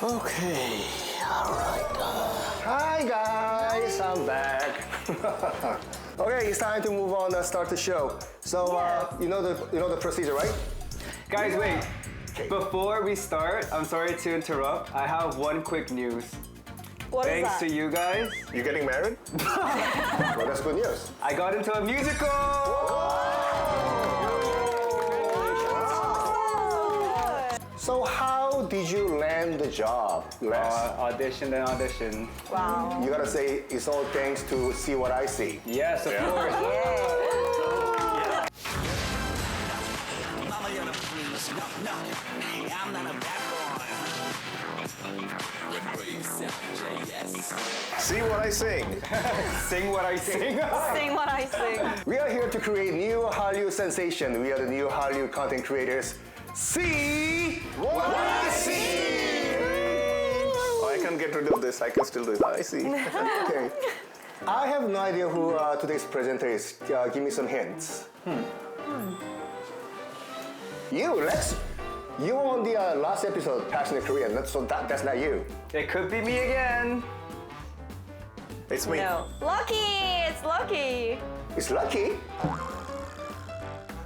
Okay, all right. Hi guys, I'm back. Okay, it's time to move on and start the show. So you know the procedure, right? Guys, wait. Before we start, I'm sorry to interrupt. I have one quick news. What is Thanks that? to you guys, You getting married? Well, that's good news. I got into a musical! So how did you land the job, Les? Audition and audition. Wow. You gotta say it's all thanks to See What I See. Yes, of course. Mama, you're the please. No, I'm not a bad boy. See What I Sing. Sing what I sing. Sing what I sing. We are here to create new Hallyu sensation. We are the new Hallyu content creators. See what I see. Oh, I can get rid of this. I can still do it. I see. Okay. I have no idea who today's presenter is. Give me some hints. You, Lex. You were on the last episode, Passionate Korean. That's not you. It could be me again. It's me. No. Lucky! It's Lucky. It's Lucky.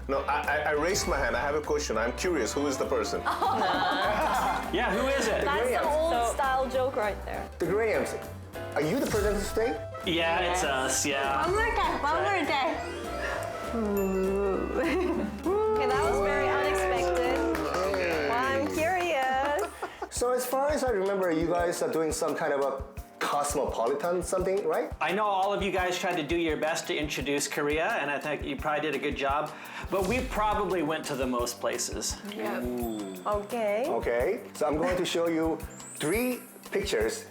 No, I raised my hand. I have a question. I'm curious. Who is the person? Yeah, who is it? That's Graham. some old style joke right there. The Grahams. Are you the presenter today? Yeah, it's us, yeah. Okay, that was very unexpected. Well, I'm curious. So as far as I remember, you guys are doing some kind of a cosmopolitan something, right? I know all of you guys tried to do your best to introduce Korea, and I think you probably did a good job, but we probably went to the most places. Okay. Okay. So I'm going to show you 3 pictures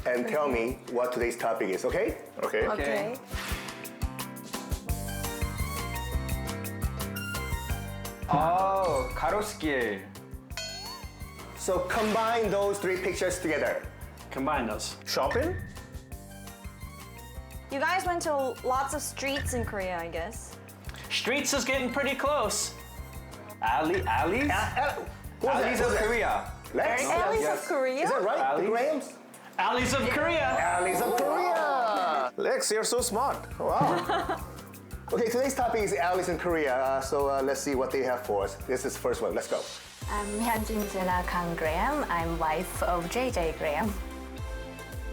and tell me what today's topic is, okay? Okay. Okay. Oh, 가로수길. So combine those 3 pictures together. Combine those. Shopping? You guys went to lots of streets in Korea, I guess. Streets is getting pretty close. Alleys? Who's Alleys of that? Korea. Lex? Alleys yes. of Korea? Is that right? Alleys? The Grahams? Alleys of Korea. Alleys of Korea. Lex, you're so smart. Wow. Okay, today's topic is Alleys in Korea. So let's see what they have for us. This is the first one. Let's go. I'm Hyunjin Jenna Kang Graham. I'm wife of JJ Graham.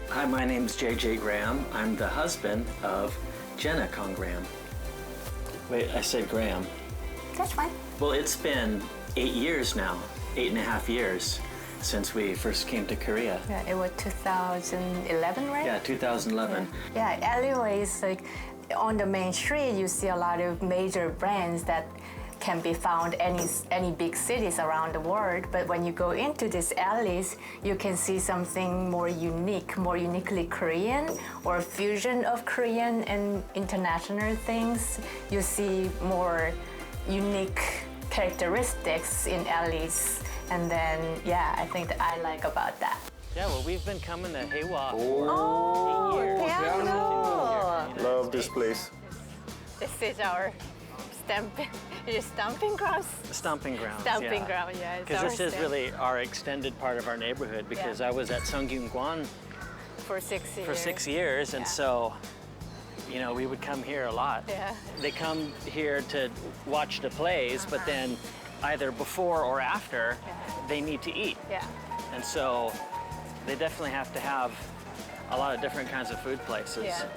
Hi, my name's JJ Graham. I'm the husband of Jenna Kong Graham. Wait, I said Graham. That's fine. Well, it's been 8 years now, 8.5 years since we first came to Korea. Yeah, it was 2011, right? Yeah, 2011. Yeah, alleyways, like on the main street, you see a lot of major brands that can be found any big cities around the world. But when you go into these alleys, you can see something more unique, more uniquely Korean, or fusion of Korean and international things. You see more unique characteristics in alleys. And then, yeah, I think that I like about that. Yeah, well, we've been coming to Haewa Oh, for 8 years. piano. Love this place. This is our stomping grounds. Stomping grounds. Stomping ground, yeah. it's Because our this is stamp really our extended part of our neighborhood, because I was at Sungkyunkwan for 6 years. for 6 years, and Yeah. so, you know, we would come here a lot. Yeah. They come here to watch the plays, but then either before or after, they need to eat. Yeah. And so they definitely have to have a lot of different kinds of food places. Yeah.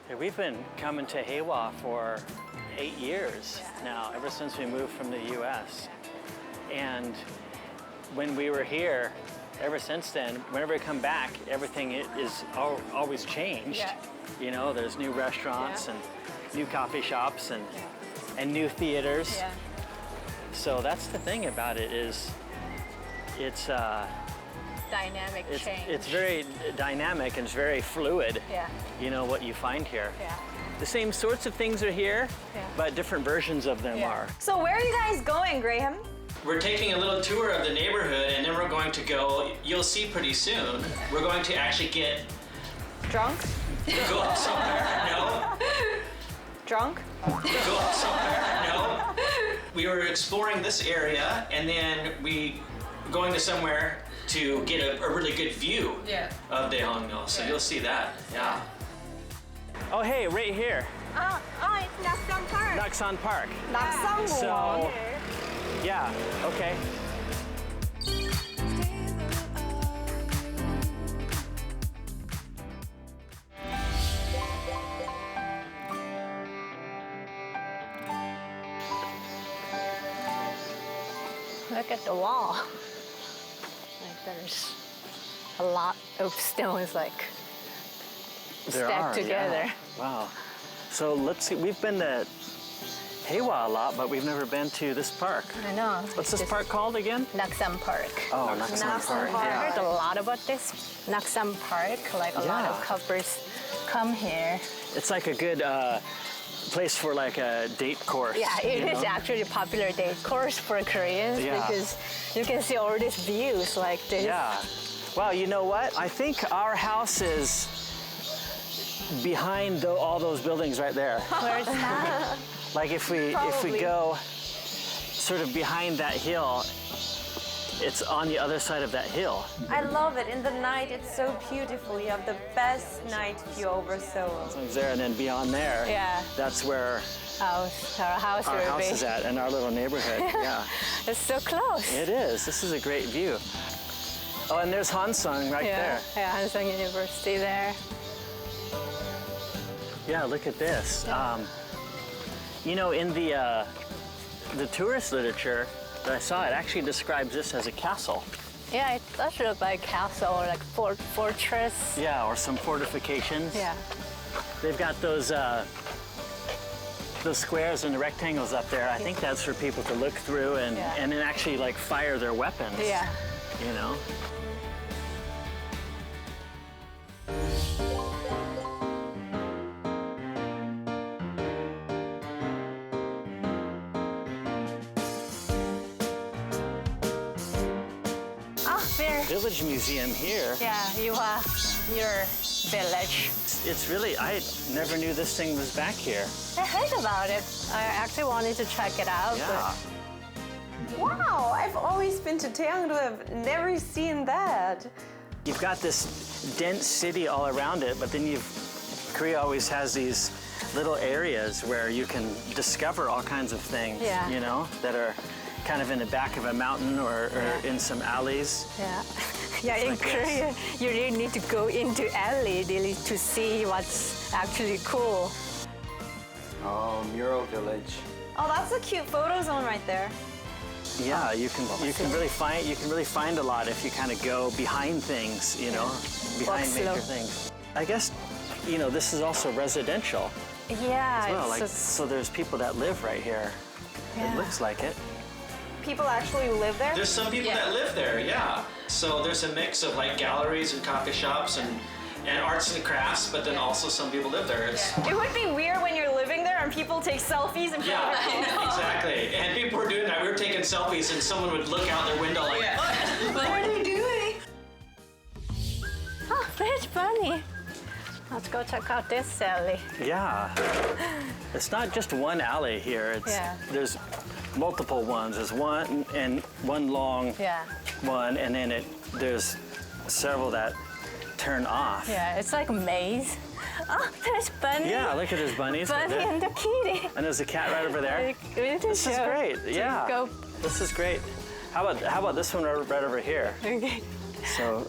Yeah, we've been coming to Haewa for 8 years now, ever since we moved from the US. And when we were here, ever since then, whenever we come back, everything is always changed. Yeah. You know, there's new restaurants Yeah. and new coffee shops and new theaters. Yeah. So that's the thing about it is it's Dynamic change. it's very dynamic and it's very fluid. Yeah. You know what you find here. Yeah. The same sorts of things are here, Yeah. but different versions of them Yeah. are. So where are you guys going, Graham? We're taking a little tour of the neighborhood, and then we're going to go, you'll see pretty soon, we're going to actually Drunk? go up somewhere. No. Drunk? Go up somewhere. No. we were exploring this area, and then we going to somewhere to get a really good view of Daehangnyeol. So you'll see that. Yeah. Oh, hey, right here, Oh, it's Naksan Park. Naksan Park. Naksan So, yeah, okay. Look at the wall. Like there's a lot of stones like stacked together. Yeah. Wow. So let's see, we've been to Haewa a lot, but we've never been to this park. I know. What's this park called again? Naksan Park. Oh, Naksan Park. I Yeah. heard a lot about this Naksan Park. Like a lot of Yeah. couples come here. It's like a good place for like a date course. Yeah, it you is know? actually a popular date course for Koreans Yeah. because you can see all these views like this. Yeah. Wow, you know what? I think our house is behind all those buildings right there. Where's that? Like if we Probably. go sort of behind that hill, it's on the other side of that hill. I love it. In the night, it's so beautiful. You have the best night view over Seoul. It's there, and then beyond there, Yeah. that's where Our house our will house be. is at in our little neighborhood. Yeah, It's so close. it is. This is a great view. Oh, and there's Hansung right there. Yeah, Hansung University there. Yeah, look at this. You know, in the tourist literature that I saw, it actually describes this as a castle. Yeah, it does look like castle or like fortress. Yeah, or some fortifications. Yeah. They've got those squares and the rectangles up there. I think that's for people to look through and then actually like fire their weapons. Yeah. You know. Oh, there. Village Museum here. Yeah, you are your village. It's really, I never knew this thing was back here. I heard about it. I actually wanted to check it out. Yeah. Wow, I've always been to Daehangnyeol. I've never seen that. You've got this dense city all around it, but then Korea always has these little areas where you can discover all kinds of things, you know, that are kind of in the back of a mountain or in some alleys. Yeah. Yeah, in like this. Korea, you really need to go into alley really to see what's actually cool. Oh, Mural Village. Oh, that's a cute photo zone right there. Yeah, you can really find a lot if you kind of go behind things, you know, behind Walk major slow. things. I guess, you know, this is also residential Yeah, as well. Like, it's so there's people that live right here. It looks like it. People actually live there? There's some people that live there, yeah. So there's a mix of like galleries and coffee shops and arts and crafts, but then also some people live there. It's, It would be weird when you're living there and people take selfies in front yeah, of your exactly. And people were doing that. We were taking selfies, and someone would look out their window like, What are they doing? oh, that's funny. Let's go check out this alley. Yeah. It's not just one alley here. There's multiple ones. There's one and one long one, and then there's several that turn off. Yeah, it's like a maze. Oh, there's Bunny. Yeah, look at those bunnies. right Bunny there. and the kitty. And there's a cat right over there. This is great. Yeah. Go. This is great. How about this one right over here? Okay. So,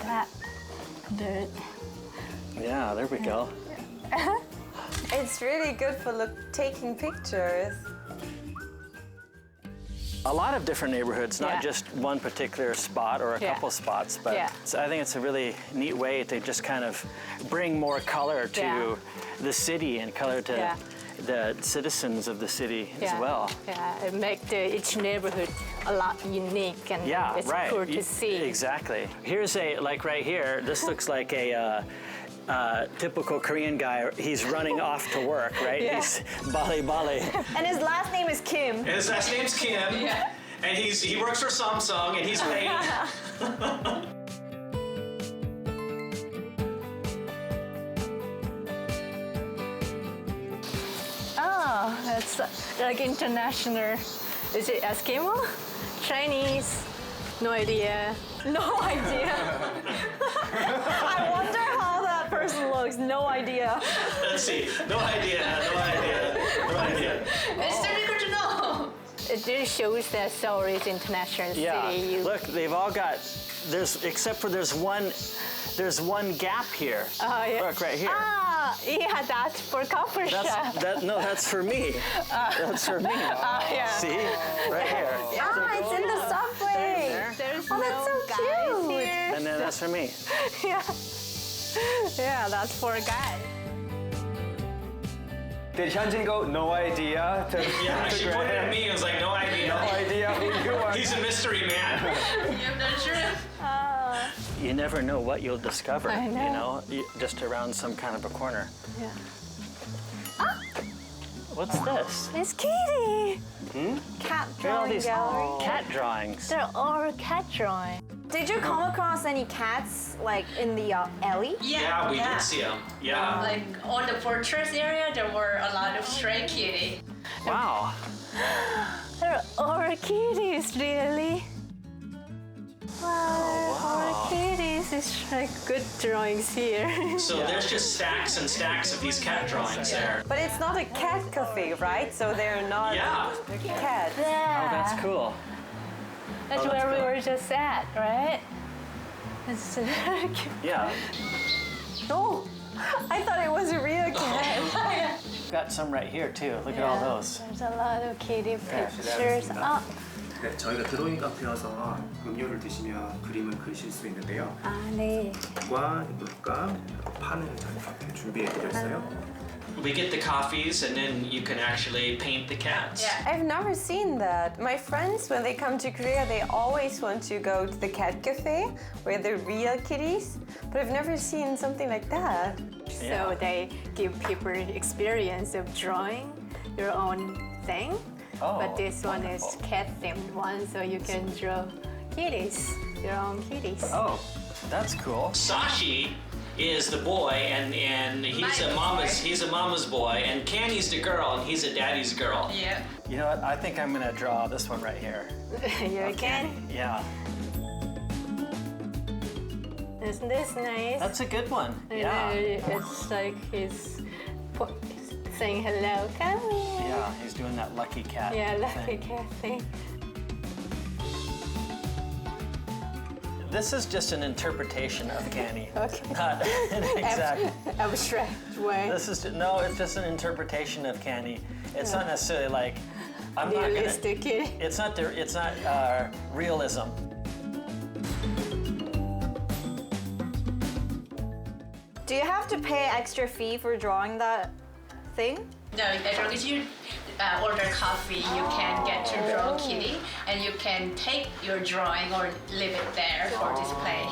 That. There. yeah, there we go. It's really good for taking pictures. A lot of different neighborhoods, not just one particular spot or a couple spots, but I think it's a really neat way to just kind of bring more color to the city and color to the citizens of the city as well. Yeah, it makes each neighborhood a lot unique and it's cool to see. Exactly. Here's like right here, this looks like a typical Korean guy. He's running off to work, right? He's bali. And his last name is Kim. and his last name's Kim, and he works for Samsung, and he's paid. Oh, that's it's like international. Is it Eskimo? Chinese? No idea. No idea. I wonder how that person looks. No idea. Let's see. No idea. No idea. No idea. It's difficult to know. It really shows that Seoul is international Yeah. city. You- Look, they've all got. Except for there's one gap here. Oh, yeah. Look right here. Ah, yeah, that's for coffee shop. That's for me. That's for me. Yeah. See, right here. Ah, it's in the subway. There's Oh, that's no so guys cute. here. And then that's for me. Yeah. Yeah, that's for guys. Did Hyunjin go, no idea? Yeah, she pointed at me and was like, no idea. No idea who you are. He's a mystery man. You're not sure? You never know what you'll discover. I know. You know, just around some kind of a corner. Yeah. What's this? It's Kitty. Cat Look at all drawing these gallery. cat drawings. They're all cat drawing. Did you come across any cats like in the alley? Yeah, we did see him. Yeah. Like on the fortress area, there were a lot of stray kitty. Wow. They're all kitties, really. Wow, all kitties. It's like good drawings here. So there's just stacks and stacks of these cat drawings there. But it's not a cat cafe, right? So they're not Yeah. cats. Oh, that's cool. That's where we were just at, right? It's very cute. Yeah. Oh, I thought it was a real cat. Got some right here too. Look at all those. There's a lot of kitty pictures. Oh, 네, 저희가 드로잉 카페여서 음료를 드시면 그림을 그리실 수 있는데요. 아, 네. 과 물감, 판을 저희가 준비해 드렸어요. We get the coffees and then you can actually paint the cats. I've never seen that. My friends, when they come to Korea, they always want to go to the cat cafe where the real kitties, but I've never seen something like that. So they give people experience of drawing your own thing. Oh, But this one is cat-themed one, so you can draw kitties, your own kitties. Oh, that's cool. Sashi is the boy and he's a mama's boy, and Canny's the girl and he's a daddy's girl. Yeah. You know what? I think I'm gonna draw this one right here. You can. Yeah. Isn't this nice? That's a good one. And Yeah. It's like he's saying hello, come here. Yeah, he's doing that lucky cat. Yeah, thing. lucky cat thing. This is just an interpretation of Canny. Okay. Not an exact. Abstract way. It's just an interpretation of Canny. It's not necessarily like I'm not gonna. Realistic kitty. It's not realism. Do you have to pay extra fee for drawing that thing? No, as long as you order coffee, you can get to draw kitty, and you can take your drawing or leave it there for display.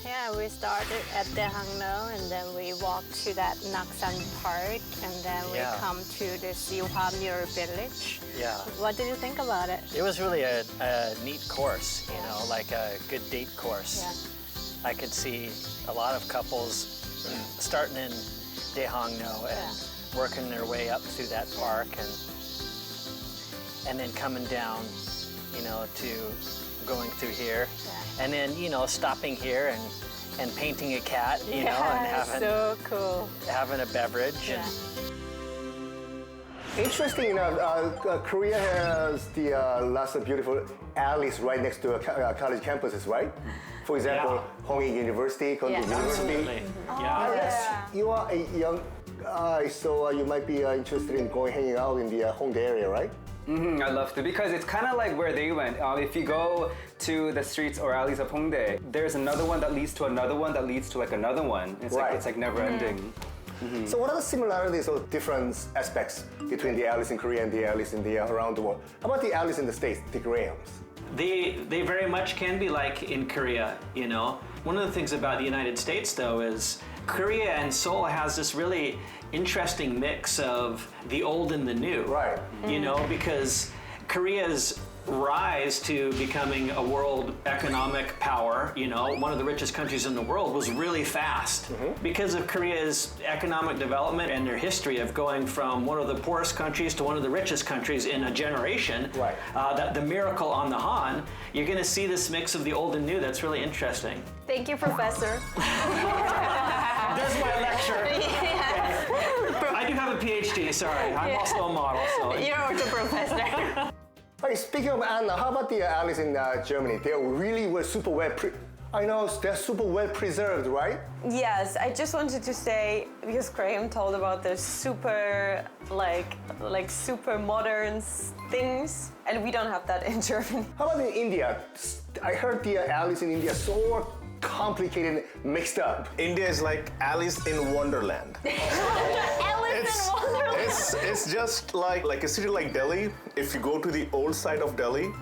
Yeah, we started at Daehangno and then we walked to that Naksan Park and then we Yeah. come to the Siuhwa Muir Village. Yeah. What did you think about it? It was really a neat course, you know, like a good date course. Yeah. I could see a lot of couples starting in Daehangno and working their way up through that park and then coming down, you know, to going through here. And then, you know, stopping here and painting a cat, you know, and having so cool. having a beverage. Yeah. Interesting enough, Korea has the lots of beautiful alleys right next to college campuses, right? For example, Hongik University, Korea University. Absolutely. Yeah. You are a young guy, so you might be interested in going hanging out in the Hongdae area, right? I love to because it's kind of like where they went. If you go to the streets or alleys of Hongdae, there's another one that leads to another one that leads to like another one. It's like never ending. So what are the similarities or different aspects between the alleys in Korea and the alleys in the around the world? How about the alleys in the States, the Grahams? They very much can be like in Korea, you know. One of the things about the United States, though, is Korea and Seoul has this really interesting mix of the old and the new. Right. You know, because Korea's rise to becoming a world economic power, you know, one of the richest countries in the world, was really fast because of Korea's economic development and their history of going from one of the poorest countries to one of the richest countries in a generation. Right. That the miracle on the Han, you're going to see this mix of the old and new. That's really interesting. Thank you, Professor. That's my lecture. I do have a PhD, sorry. I'm also a model. So. You're the professor. Hey, speaking of Anna, how about the alleys in Germany? They really were super well I know they're super well preserved, right? Yes, I just wanted to say, because Graham told about the super, like super modern things, and we don't have that in Germany. How about in India? I heard the alleys in India so complicated, mixed up. India is like Alice in Wonderland. It's just like a city like Delhi. If you go to the old side of Delhi,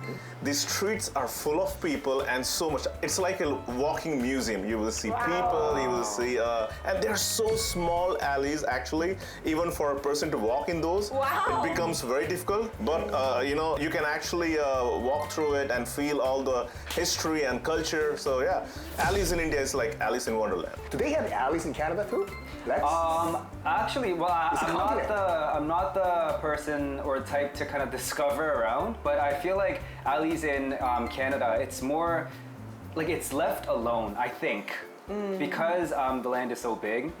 the streets are full of people and so much. It's like a walking museum. You will see people, you will see, and they're so small alleys actually. Even for a person to walk in those, it becomes very difficult. But you know, you can actually walk through it and feel all the history and culture. So yeah, alleys in India is like Alice in Wonderland. Do they have alleys in Canada too? Actually, well, I'm not the person or type to kind of discover around, but I feel like alleys in Canada, it's more like it's left alone, I think, because the land is so big.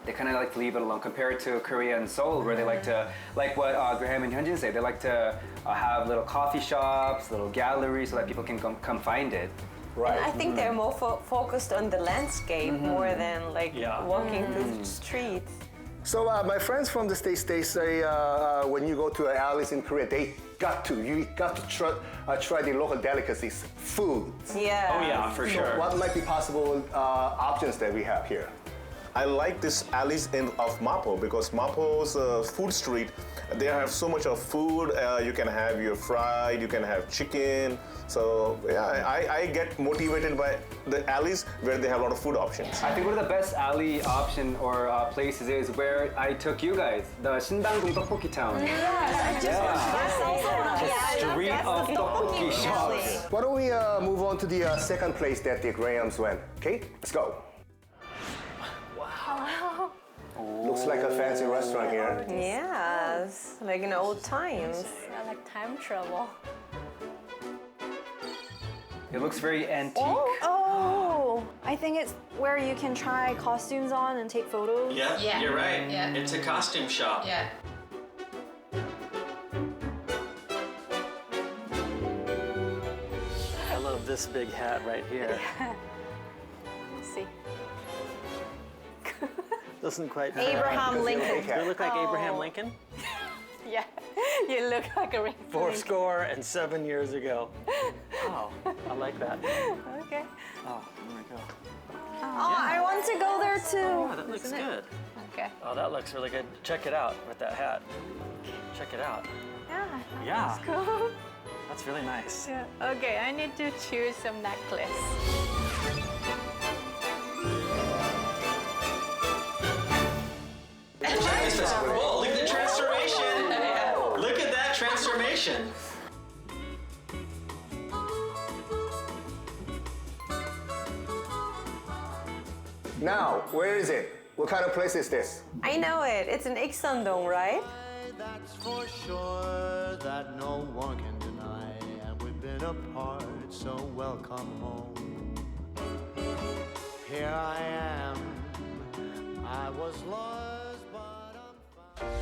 They kind of like to leave it alone compared to Korea and Seoul, where they like to, like what Graham and Hyunjin say, they like to have little coffee shops, little galleries, so that people can come find it. Right. And I think they're more focused on the landscape more than like walking through the streets. So my friends from the States, they say when you go to alleys in Korea, you got to try the local delicacies, foods. Yeah. Oh yeah, for sure. What might be possible options that we have here? I like this alleys of Mapo because Mapo's food street, they have so much of food. You can have your fried, you can have chicken. So yeah, I get motivated by the alleys where they have a lot of food options. I think one of the best alley option or places is where I took you guys, the Sindangdong Tteokbokki Town. Yes, I just Street of tteokbokki shops. Why don't we move on to the second place that the Grahams went? Okay, let's go. Wow. Looks like a fancy restaurant here. Yes, like in old times. Yeah, like time travel. It looks very antique. Oh, I think it's where you can try costumes on and take photos. Yeah, you're right. Yeah. It's a costume shop. Yeah. I love this big hat right here. Let's see. Doesn't quite Abraham Lincoln. Do you look like Abraham Lincoln? Yeah, you look like a ring. 407 years ago. Oh, I like that. Okay. Oh, there we go. Oh, I want to go there too. Oh, that looks good. Okay. Oh, that looks really good. Check it out with that hat. Check it out. Yeah. Yeah. That's cool. That's really nice. Yeah. Okay, I need to choose some necklace. Check this out. Whoa, look at the transformation. Look at that transformation. Now, where is it? What kind of place is this? I know it. It's in Iksan-dong, right? That's for sure that no one can deny. And we've been apart, so welcome home. Here I am. I was lost, but I'm found.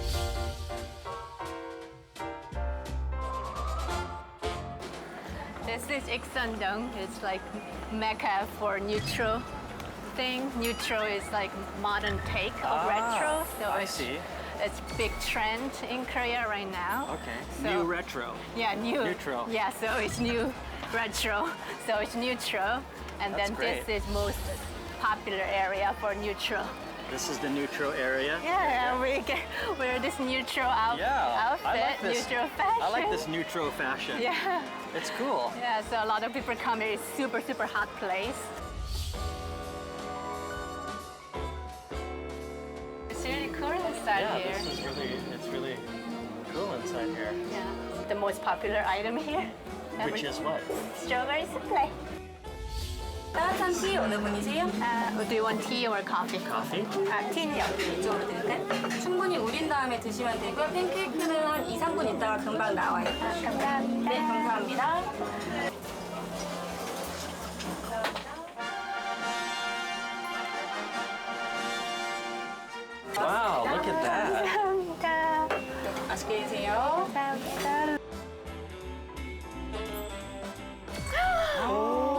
This is Iksan-dong. It's like Mecca for neutral thing. Neutral is like modern take of retro. So I see. It's big trend in Korea right now. Okay. So, New retro. Yeah, new. Neutral. Yeah, so it's new retro. So it's neutral. And That's then great. this is most popular area for neutral. This is the neutral area. Yeah, and we can wear this neutral outfit, I like this. neutral fashion. I like this neutral fashion. Yeah. It's cool. Yeah, so a lot of people come here. It's super, super hot place. It's really cool inside here. This is really, it's really cool inside here. Yeah, the most popular item here. Which is what? Strawberry souffle. 따뜻한 티 어느 분이세요? Do you want tea or coffee? Coffee? 티는요. 이쪽으로 드릴까요? 충분히 우린 다음에 드시면 되고요. 팬케이크는 한 2, 3분 있다가 금방 나와요. 감사합니다. 네, 감사합니다. Wow, look at that. 감사합니다. 맛있게 드세요. 감사합니다.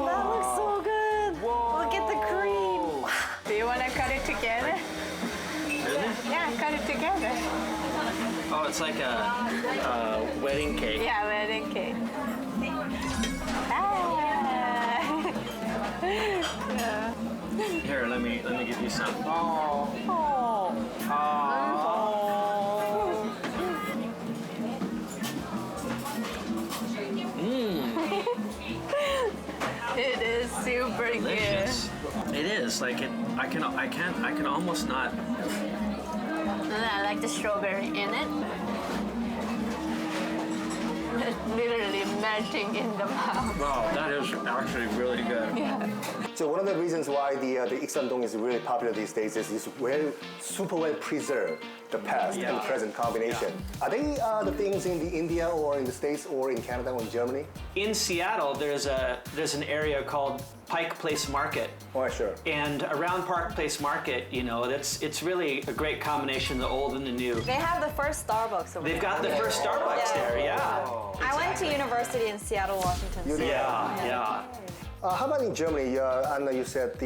That looks so good. Look at the cream. Do you want to cut it together? Really? Yeah, cut it together. Oh, it's like a wedding cake. Yeah, wedding cake. Ah. Yeah. Here, let me give you some. It is super Delicious. It is like it. I can almost not. good. And I like the strawberry in it. It's literally melting in the mouth. Wow, that is actually really good. Yeah. So one of the reasons why the Iksan-dong is really popular these days is it's super well preserved, the past and the present combination. Are they the things in the India or in the States or in Canada or in Germany? In Seattle, there's an area called Pike Place Market. Oh, sure. And around Park Place Market, you know, it's really a great combination of the old and the new. They have the first Starbucks over They've there. got the first Starbucks there, yeah. I went to university in Seattle, Washington. You did? Yeah. How about in Germany? Anna, you said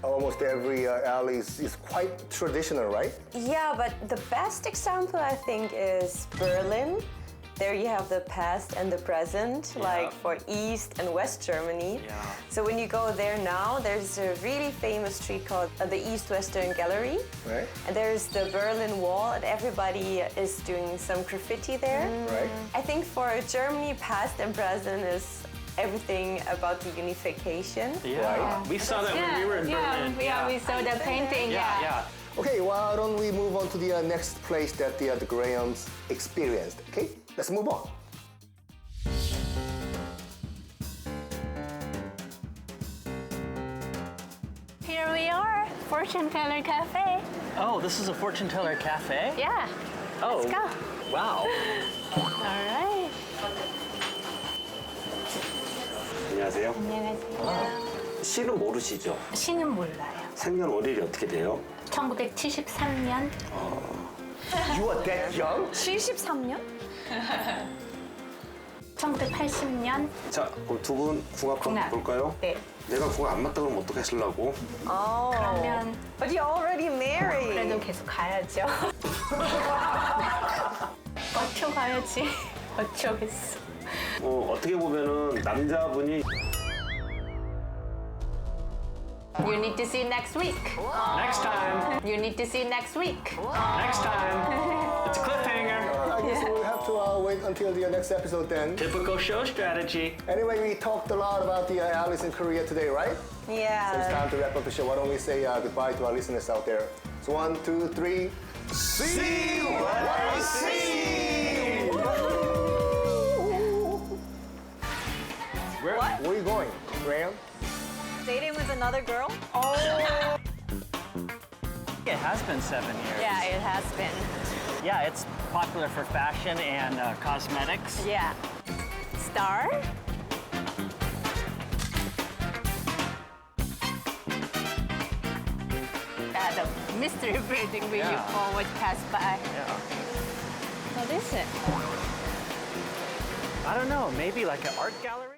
almost every alley is quite traditional, right? Yeah, but the best example I think is Berlin. There you have the past and the present, like for East and West Germany. Yeah. So when you go there now, there's a really famous street called the East-Western Gallery. Right. And there's the Berlin Wall, and everybody is doing some graffiti there. Right. I think for Germany, past and present is everything about the unification. Yeah. We saw that when we were in Berlin. Yeah, we saw the painting. Yeah. Okay, why don't we move on to the next place that the Grahams experienced? Okay, let's move on. Here we are, Fortune Teller Cafe. Oh, this is a fortune teller cafe? Yeah. Oh. Let's go. Wow. All right. 안녕하세요. 안녕하세요. 씨는 모르시죠? 시는 몰라요. 생년월일이 어떻게 돼요? 1973년. You are that young? 73년? 1980년. 자, 그럼 두 분 궁합 한번 궁합. 볼까요? 네. 내가 궁합 안 맞다 그러면 어떻게 하시려고? Oh. 그러면 But you're already married. 그래도 계속 가야죠. 어쩌 가야지. 어쩌겠어. 어떻게 보면은 남자분이 You need to see next week. Next time. You need to see next week. Next time. It's a cliffhanger. I guess we'll have to wait until the next episode then. Typical show strategy. Anyway, we talked a lot about the alleys in Korea today, right? So it's Yeah. time to wrap up the show. Why don't we say goodbye to our listeners out there? So 1, 2, 3. See what I see! Where are you going, Graham? Dating with another girl? It has been 7 years. Yeah, it has been. Yeah, it's popular for fashion and cosmetics. Yeah. Star? The mystery building where you always pass by. Yeah. What is it? I don't know, maybe like an art gallery?